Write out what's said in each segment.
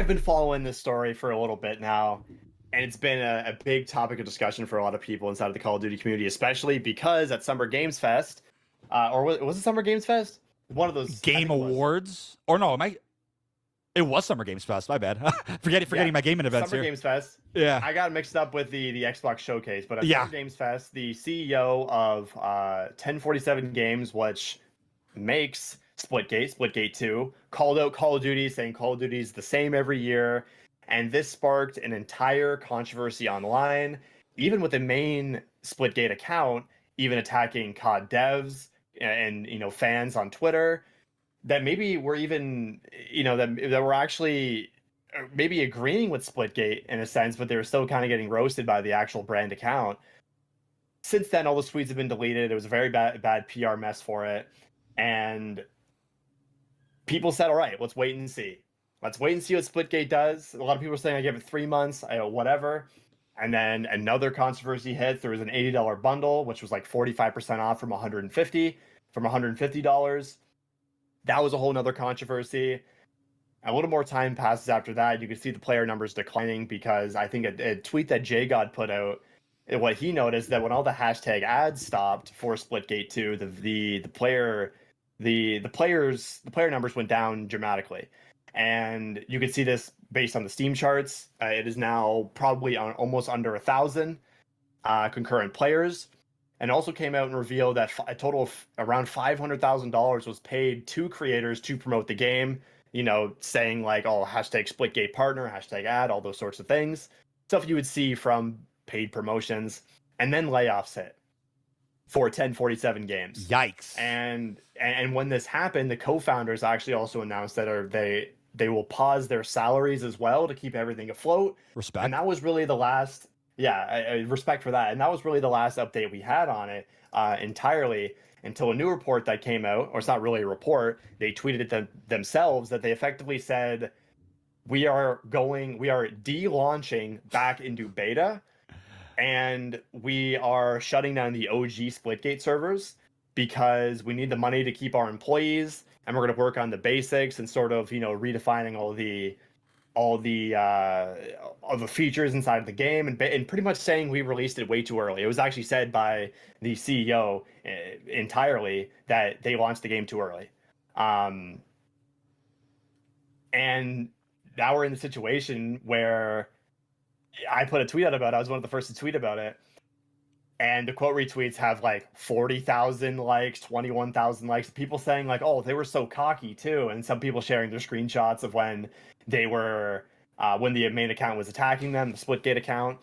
I've been following this story for a little bit now, and it's been a big topic of discussion for a lot of people inside of the Call of Duty community, especially because at Summer Games Fest, or was it Summer Games Fest? One of those, I Game think it was. Awards, or no, it was Summer Games Fest. My bad. Yeah, Forgetting my gaming events Summer here. Games Fest. Yeah. I got mixed up with the Xbox Showcase, but at Yeah. Summer Games Fest, the CEO of 1047 Games, which makes Splitgate 2, called out Call of Duty, saying Call of Duty is the same every year. And this sparked an entire controversy online, even with the main Splitgate account, even attacking COD devs and fans on Twitter that maybe we're even that we're actually maybe agreeing with Splitgate in a sense, but they were still kind of getting roasted by the actual brand account. Since then, all the tweets have been deleted. It was a very bad PR mess for it, and people said, "All right, let's wait and see. Let's wait and see what Splitgate does." A lot of people are saying, "I give it 3 months, whatever." And then another controversy hits. There was an $80 bundle, which was like 45% off from 150 from $150. That was a whole nother controversy. A little more time passes after that. You can see the player numbers declining because I think a tweet that JGod put out, what he noticed that when all the hashtag ads stopped for Splitgate 2, the player numbers went down dramatically. And you can see this based on the Steam charts. It is now probably on almost under 1,000 concurrent players. And also came out and revealed that a total of around $500,000 was paid to creators to promote the game, saying like, oh, hashtag Splitgate partner, hashtag ad, all those sorts of things. Stuff you would see from paid promotions. And then layoffs hit for 1047 games. Yikes. And when this happened, the co-founders actually also announced that they will pause their salaries as well to keep everything afloat. Respect. And that was really the last respect for that. And that was really the last update we had on it entirely until a new report that came out, or it's not really a report, they tweeted it themselves that they effectively said, we are de-launching back into beta, and we are shutting down the OG Splitgate servers because we need the money to keep our employees, and we're going to work on the basics and sort of, redefining all the features inside of the game, and pretty much saying we released it way too early. It was actually said by the CEO entirely that they launched the game too early. And now we're in the situation where I put a tweet out about it. I was one of the first to tweet about it. And the quote retweets have like 40,000 likes, 21,000 likes. People saying like, oh, they were so cocky too. And some people sharing their screenshots of when they were, when the main account was attacking them, the Splitgate account.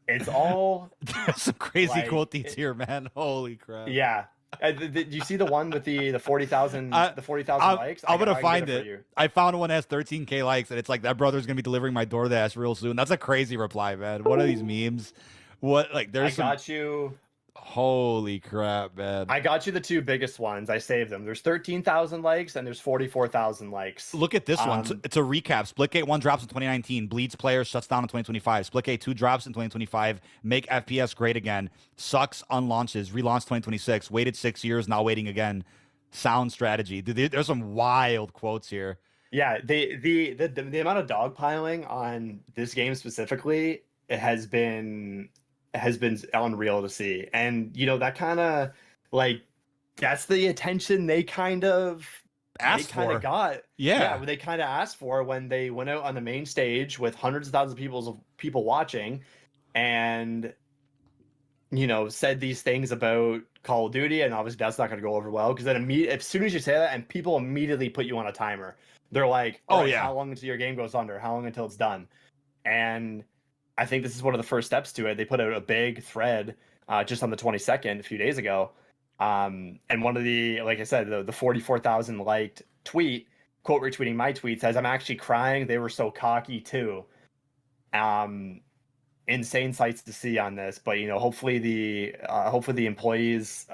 It's all... There's some crazy quotes here, man. Holy crap. Yeah. Did you see the one with the 40,000 likes? I'm gonna find it. I found one that has 13K likes, and it's like, that brother's gonna be delivering my DoorDash real soon. That's a crazy reply, man. What are these memes? What, like, there's got you. Holy crap, man. I got you the two biggest ones. I saved them. There's 13,000 likes and there's 44,000 likes. Look at this one. It's a recap. Splitgate 1 drops in 2019. Bleeds players, shuts down in 2025. Splitgate 2 drops in 2025. Make FPS great again. Sucks, unlaunches. Relaunch 2026. Waited 6 years, now waiting again. Sound strategy. There's some wild quotes here. Yeah, the amount of dogpiling on this game specifically, it has been unreal to see. And that kind of like, that's the attention they kind of got. Yeah, they kind of asked for when they went out on the main stage with hundreds of thousands of people watching, and said these things about Call of Duty. And obviously that's not going to go over well, because then as soon as you say that, and people immediately put you on a timer, they're like, oh yeah, how long until your game goes under? How long until it's done? And I think this is one of the first steps to it. They put out a big thread just on the 22nd, a few days ago. And one of the, like I said, the 44,000 liked tweet, quote retweeting my tweet, says, I'm actually crying. They were so cocky too. Insane sights to see on this, but hopefully the employees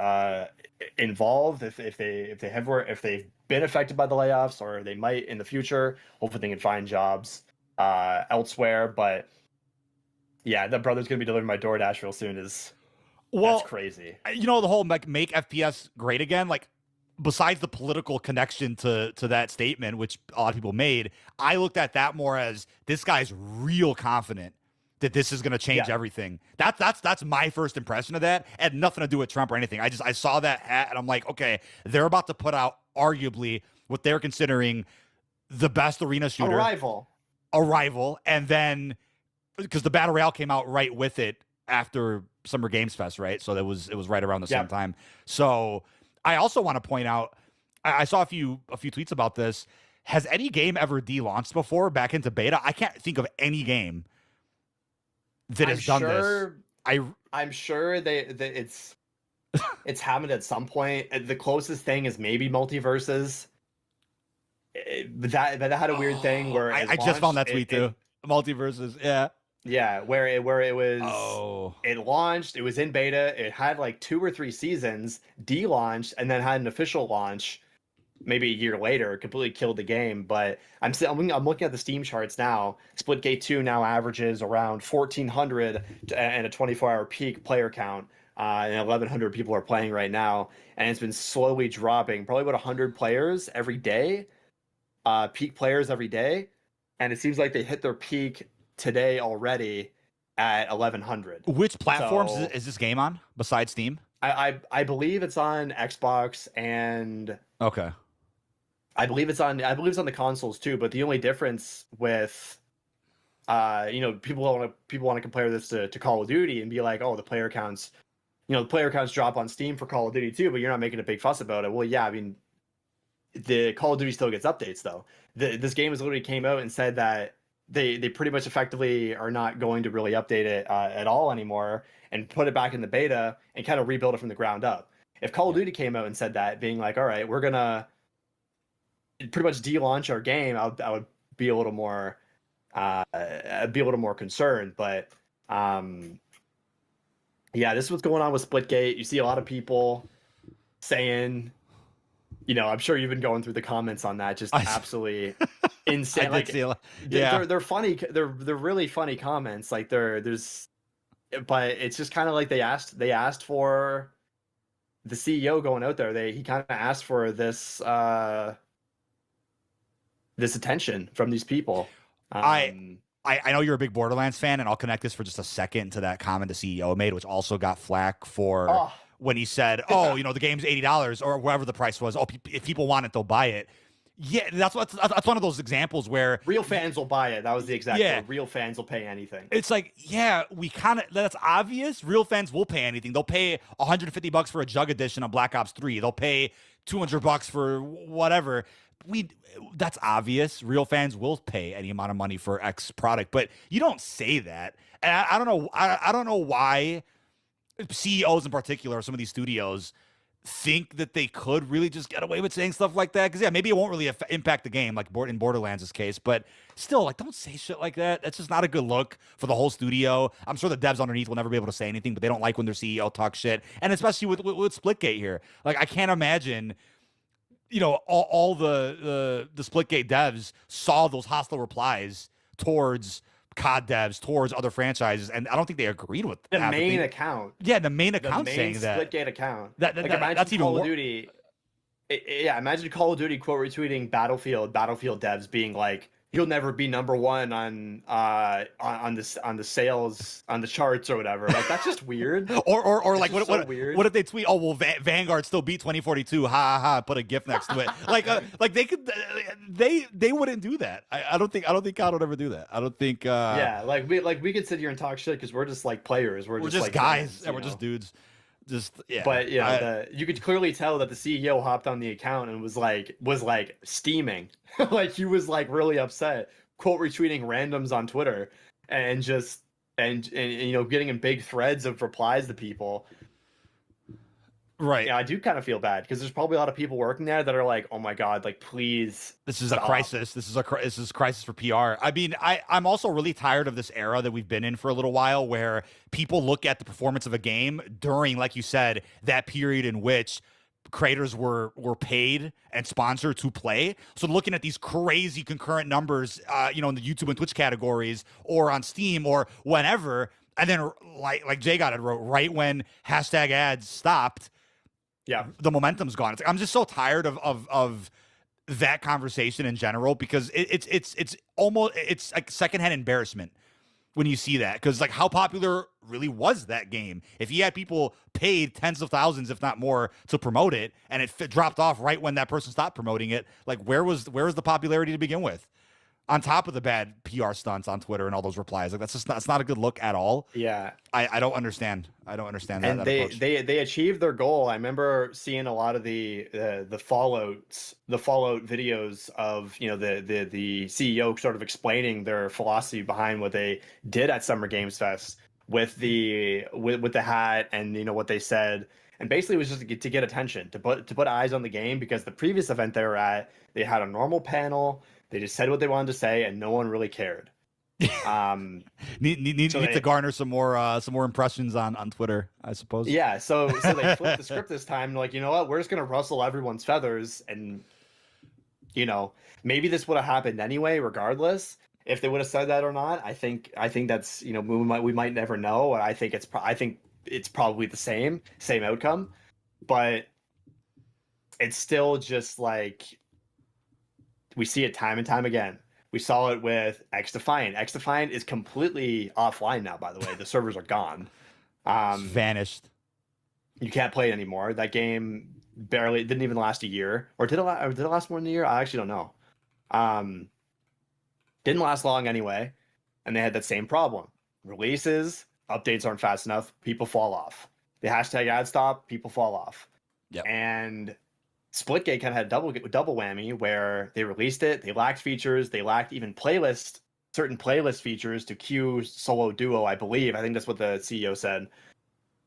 involved, if they've been affected by the layoffs, or they might in the future, hopefully they can find jobs elsewhere. But yeah, that brother's gonna be delivering my DoorDash real soon. That's crazy. The whole make FPS great again. Like, besides the political connection to that statement, which a lot of people made, I looked at that more as this guy's real confident that this is going to change everything. That's my first impression of that. It had nothing to do with Trump or anything. I saw that hat and I'm like, okay, they're about to put out arguably what they're considering the best arena shooter, a rival, and then because the Battle Royale came out right with it after Summer Games Fest, right? So it was right around the same time. So I also want to point out, I saw a few tweets about this. Has any game ever de-launched before back into beta? I can't think of any game that has done this. I'm sure it's happened at some point. The closest thing is maybe Multiverses. But that had a weird thing where I just found that tweet too. Multiverses, where it was it launched, it was in beta, it had like 2 or 3 seasons, de-launched, and then had an official launch maybe a year later, completely killed the game. But I'm looking at the Steam charts now. Splitgate 2 now averages around 1,400 and a 24-hour peak player count, and 1,100 people are playing right now, and it's been slowly dropping, probably about 100 players every day, peak players every day, and it seems like they hit their peak today already at 1,100. Which platforms is this game on besides Steam? I believe it's on Xbox and I believe it's on the consoles too. But the only difference with people want to compare this to Call of Duty and be like, oh, the player counts drop on Steam for Call of Duty too, but you're not making a big fuss about it. Well, yeah, I mean, the Call of Duty still gets updates though. This game has literally came out and said that they pretty much effectively are not going to really update it at all anymore and put it back in the beta and kind of rebuild it from the ground up. If Call of Duty came out and said that, being like, all right, we're gonna pretty much de-launch our game, I would be a little more concerned. But this is what's going on with Splitgate. You see a lot of people saying, I'm sure you've been going through the comments on that, just absolutely insane. They're funny. They're really funny comments. Like but it's just kind of like they asked for the CEO going out there. He kind of asked for this attention from these people. I know you're a big Borderlands fan, and I'll connect this for just a second to that comment the CEO made, which also got flack for when he said, the game's $80 or whatever the price was. If people want it, they'll buy it. Yeah, that's one of those examples where real fans will buy it. That was the exact word. Real fans will pay anything. It's like, that's obvious. Real fans will pay anything. They'll pay $150 for a Jug Edition on Black Ops 3. They'll pay $200 for whatever. That's obvious. Real fans will pay any amount of money for X product, but you don't say that. And I don't know. I don't know why CEOs in particular, some of these studios, think that they could really just get away with saying stuff like that. Because maybe it won't really impact the game, like in Borderlands' case. But still, don't say shit like that. That's just not a good look for the whole studio. I'm sure the devs underneath will never be able to say anything, but they don't like when their CEO talks shit. And especially with Splitgate here, I can't imagine. All the Splitgate devs saw those hostile replies towards COD devs, towards other franchises, and I don't think they agreed with the main account. Yeah, the main account saying that. Splitgate account. Imagine that's Call even of Duty. Imagine Call of Duty quote retweeting Battlefield devs being like, "You'll never be number one on the sales on the charts or whatever." Like, that's just weird. or like what weird. What if they tweet, "Oh well, Vanguard still beat 2042." Ha ha ha! Put a GIF next to it. like they could, they wouldn't do that. I don't think God would ever do that. I don't think. We could sit here and talk shit because we're just like players. We're just like guys, fans, and we're just dudes. But you could clearly tell that the CEO hopped on the account and was like steaming. Like, he was like really upset, quote retweeting randoms on Twitter and just and getting in big threads of replies to people. Right. Yeah, I do kind of feel bad because there's probably a lot of people working there that are like, oh my God, like, please. This is a crisis. This is a crisis for PR. I mean, I'm also really tired of this era that we've been in for a little while where people look at the performance of a game during, like you said, that period in which creators were paid and sponsored to play. So looking at these crazy concurrent numbers, in the YouTube and Twitch categories or on Steam or whenever, and then like Jay got it right when # ads stopped, Yeah. the momentum's gone. I'm just so tired of that conversation in general, because it's almost, it's like secondhand embarrassment when you see that, because like how popular really was that game? If he had people paid tens of thousands, if not more, to promote it, and it dropped off right when that person stopped promoting it, like where was the popularity to begin with? On top of the bad PR stunts on Twitter and all those replies, like that's not a good look at all. Yeah. I don't understand. I don't understand And that they approach. they achieved their goal. I remember seeing a lot of the Fallout videos of, you know, the CEO sort of explaining their philosophy behind what they did at Summer Games Fest with with the hat, and you know what they said. And basically it was just to get attention, to put eyes on the game, because the previous event they were at, they had a normal panel, they just said what they wanted to say and no one really cared. Um Need so to garner some more impressions on Twitter, I suppose. Yeah, so they flipped the script this time. Like, you know what? We're just gonna rustle everyone's feathers, and you know, maybe this would have happened anyway, regardless. If they would have said that or not, I think that's, you know, we might never know. And I think it's probably the same outcome, but it's still just like we see it time and time again. We saw it with X Defiant. X Defiant is completely offline now, by the way. The servers are gone. It's vanished. You can't play it anymore. That game barely didn't even last a year, or did it last more than a year? I actually don't know. Didn't last long anyway, and they had that same problem. Releases, updates aren't fast enough, people fall off. The hashtag ad stop, people fall off. Yep. And Splitgate kind of had double whammy, where they released it, they lacked features, they lacked even certain playlist features to queue solo duo, I believe. I think that's what the CEO said.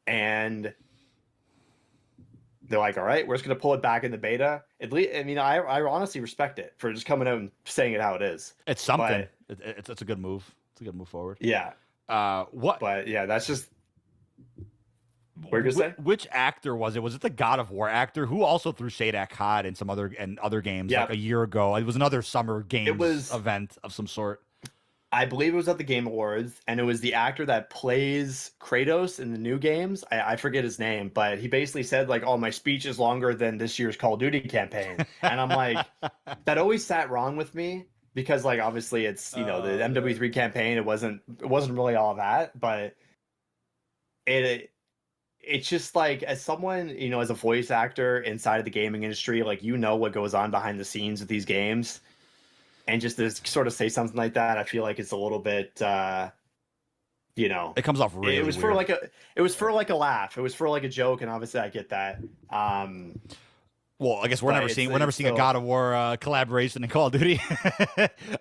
And they're like, all right, we're just going to pull it back in the beta. At least, I mean, I honestly respect it for just coming out and saying it how it is. It's something. It's a good move. It's a good move forward. Yeah. What? But yeah, that's just. What were you gonna say? Which actor was it? Was it the God of War actor who also threw shade at COD and some other games like a year ago? It was another Summer Games event of some sort. I believe it was at the Game Awards, and it was the actor that plays Kratos in the new games. I forget his name, but he basically said like, "Oh, my speech is longer than this year's Call of Duty campaign," and I'm like, that always sat wrong with me, because like obviously it's, you know, the MW3 campaign. It wasn't really all that, but it's just like, as someone, you know, as a voice actor inside of the gaming industry, like, you know what goes on behind the scenes with these games. And just to sort of say something like that, I feel like it's a little bit, you know, it comes off really. It was weird. It was for like a laugh. It was for like a joke, and obviously I get that. Well, I guess we're never seeing a God of War collaboration in Call of Duty.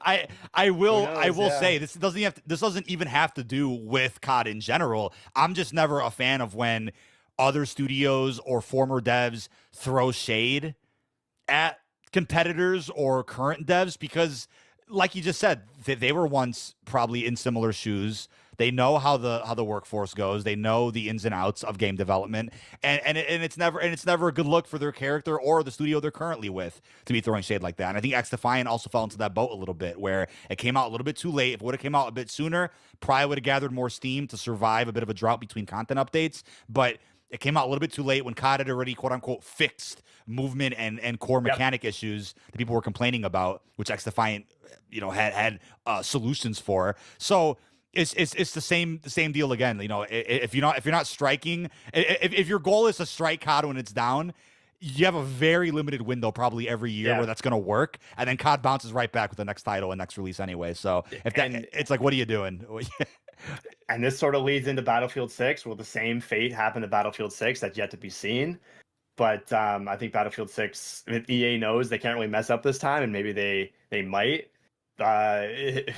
I will say this doesn't even have to do with COD in general. I'm just never a fan of when other studios or former devs throw shade at competitors or current devs, because like you just said, they were once probably in similar shoes. They know how the workforce goes. They know the ins and outs of game development, and it's never a good look for their character or the studio they're currently with to be throwing shade like that. And I think X Defiant also fell into that boat a little bit, where it came out a little bit too late. If it would have came out a bit sooner, probably would have gathered more steam to survive a bit of a drought between content updates. But it came out a little bit too late when COD had already, quote unquote, fixed movement and core mechanic issues that people were complaining about, which X Defiant, you know, had solutions for. So it's the same deal again. You know, if you're not striking, if your goal is to strike COD when it's down, you have a very limited window probably every year where that's going to work, and then COD bounces right back with the next title and next release anyway. So it's like, what are you doing? And this sort of leads into Battlefield 6. Will the same fate happen to Battlefield 6? That's yet to be seen. But I think Battlefield 6, EA knows they can't really mess up this time, and maybe they might.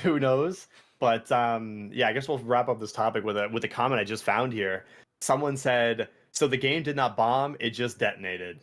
Who knows? But yeah, I guess we'll wrap up this topic with a comment I just found here. Someone said, "So the game did not bomb; it just detonated."